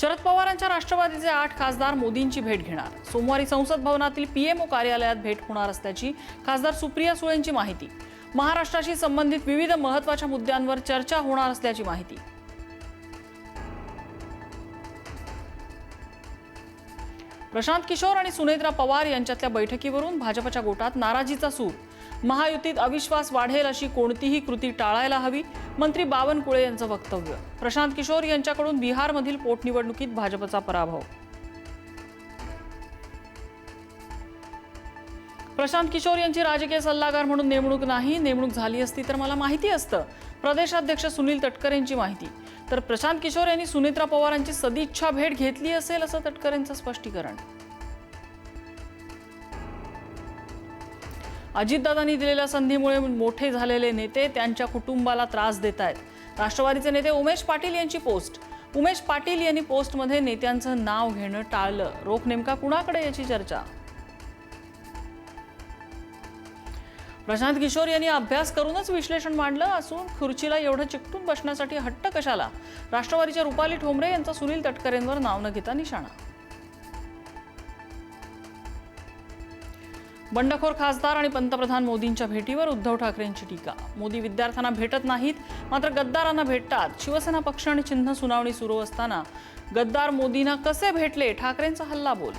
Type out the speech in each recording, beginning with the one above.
शरद पवारांच्या राष्ट्रवादीचे 8 खासदार मोदींची भेट घेणार। सोमवारी संसद भवनातील पीएमओ कार्यालयात भेट होणार असल्याची खासदार सुप्रिया सुळेंची माहिती। महाराष्ट्राशी संबंधित विविध महत्त्वाच्या मुद्द्यांवर चर्चा होणार असल्याची माहिती। प्रशांत किशोर आणि सुनेत्रा पवार यांच्यातल्या बैठकीवरून भाजपच्या गोटात नाराजीचा सूर। महायुतीत अविश्वास वाढेल अशी कोणतीही कृती टाळायला हवी, मंत्री बावनकुळे यांचं वक्तव्य। प्रशांत किशोर यांच्याकडून बिहारमधील पोटनिवडणुकीत भाजपचा पराभव। प्रशांत किशोर यांची राजकीय सल्लागार म्हणून नेमणूक नाही, नेमणूक झाली असती तर मला माहिती असतं। प्रदेशाध्यक्ष सुनील तटकरेंची माहिती। तर प्रशांत किशोर यांनी सुनेत्रा पवारांची सदिच्छा भेट घेतली असेल असं तटकरेंचं स्पष्टीकरण। अजितदादांनी दिलेल्या संधीमुळे मोठे झालेले नेते त्यांच्या कुटुंबाला त्रास देत आहेत। राष्ट्रवादीचे नेते उमेश पाटील यांची पोस्ट। उमेश पाटील यांनी पोस्टमध्ये नेत्यांचं नाव घेणं टाळलं। रोख नेमका कुणाकडे याची चर्चा। प्रशांत किशोर यांनी अभ्यास करूनच विश्लेषण मांडलं असून खुर्चीला एवढं चिकटून बसण्यासाठी हट्ट कशाला। राष्ट्रवादीच्या रुपाली ठोंबरे यांचा सुनील तटकरेंवर नाव न घेता निशाणा। बंडखोर खासदार आणि पंतप्रधान मोदींच्या भेटीवर उद्धव ठाकरेंची टीका। मोदी विद्यार्थ्यांना भेटत नाहीत, मात्र गद्दारांना भेटतात। शिवसेना पक्ष आणि चिन्ह सुनावणी सुरू असताना गद्दार मोदींना कसे भेटले, ठाकरेंचा हल्लाबोल।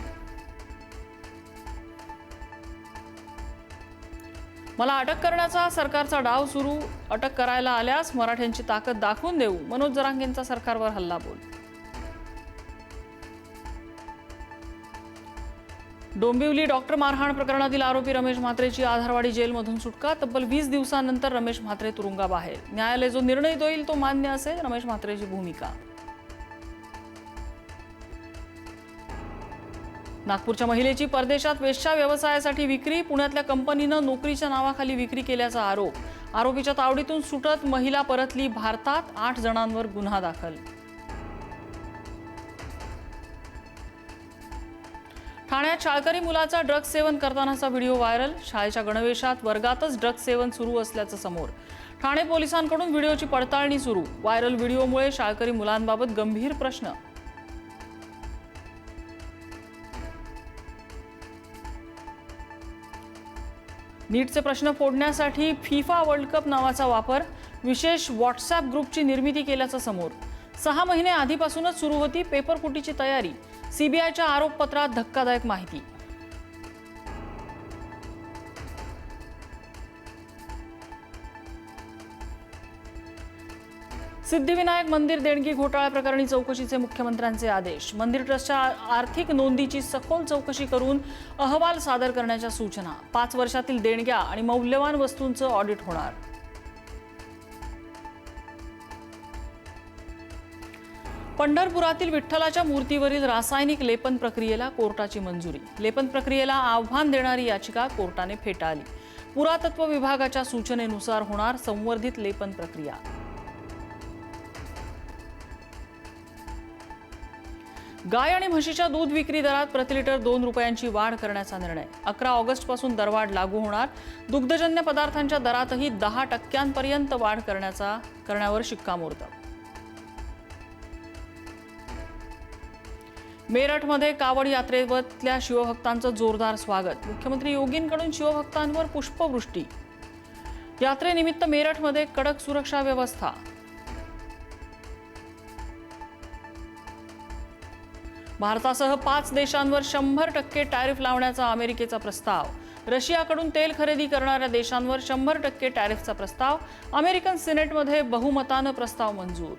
मला अटक करण्याचा सरकारचा डाव सुरू, अटक करायला आल्यास मराठ्यांची ताकद दाखवून देऊ, मनोज जरांगेंचा सरकारवर हल्लाबोल। डोंबिवली डॉक्टर मारहाण प्रकरणातील आरोपी रमेश म्हात्रेची आधारवाडी जेलमधून सुटका। तब्बल 20 दिवसांनंतर रमेश म्हात्रे तुरुंगाबाहेर। न्यायालय जो निर्णय देईल तो मान्य असेल, रमेश म्हात्रेची भूमिका। नागपूरच्या महिलेची परदेशात वेश्या व्यवसायासाठी विक्री। पुण्यातल्या कंपनीनं नोकरीच्या नावाखाली विक्री केल्याचा आरोप। आरोपीच्या तावडीतून सुटत महिला परतली भारतात। 8 जणांवर गुन्हा दाखल। ठाण्यात शाळकरी मुलाचा ड्रग्ज सेवन करतानाचा व्हिडिओ व्हायरल। शाळेच्या गणवेशात वर्गातच ड्रग्ज सेवन सुरू असल्याचं समोर। ठाणे पोलिसांकडून व्हिडिओची पडताळणी सुरू। व्हायरल व्हिडिओमुळे शाळकरी मुलांबाबत गंभीर प्रश्न। नीटचे प्रश्न फोडण्यासाठी फिफा वर्ल्ड कप नावाचा वापर। विशेष व्हॉट्सॲप ग्रुपची निर्मिती केल्याचं समोर। 6 महिने आधीपासूनच सुरू होती पेपरफुटीची तयारी। सीबीआयच्या आरोपपत्रात धक्कादायक माहिती। सिद्धिविनायक मंदिर देणगी घोटाळा प्रकरणी चौकशीचे मुख्यमंत्र्यांचे आदेश। मंदिर ट्रस्टच्या आर्थिक नोंदीची सखोल चौकशी करून अहवाल सादर करण्याच्या सूचना। 5 वर्षातील देणग्या आणि मौल्यवान वस्तूंचं ऑडिट होणार। पंढरपुरातील विठ्ठलाच्या मूर्तीवरील रासायनिक लेपन प्रक्रियेला कोर्टाची मंजुरी। लेपन प्रक्रियेला आव्हान देणारी याचिका कोर्टाने फेटाळली। पुरातत्व विभागाच्या सूचनेनुसार होणार संवर्धित लेपन प्रक्रिया। गाय आणि म्हशीच्या दूध विक्री दरात प्रति लिटर 2 रुपयांची वाढ करण्याचा निर्णय। 11 ऑगस्टपासून दरवाढ लागू होणार। दुग्धजन्य पदार्थांच्या दरातही 10% वाढ करण्यावर शिक्कामोर्तब। मेरठमध्ये कावड यात्रेतल्या शिवभक्तांचं जोरदार स्वागत। मुख्यमंत्री योगींकडून शिवभक्तांवर पुष्पवृष्टी। यात्रेनिमित्त मेरठमध्ये कडक सुरक्षा व्यवस्था। भारतासह 5 देशांवर 100% टॅरिफ लावण्याचा अमेरिकेचा प्रस्ताव। रशियाकडून तेल खरेदी करणाऱ्या देशांवर 100% टॅरिफचा प्रस्ताव। अमेरिकन सिनेटमध्ये बहुमतानं प्रस्ताव मंजूर।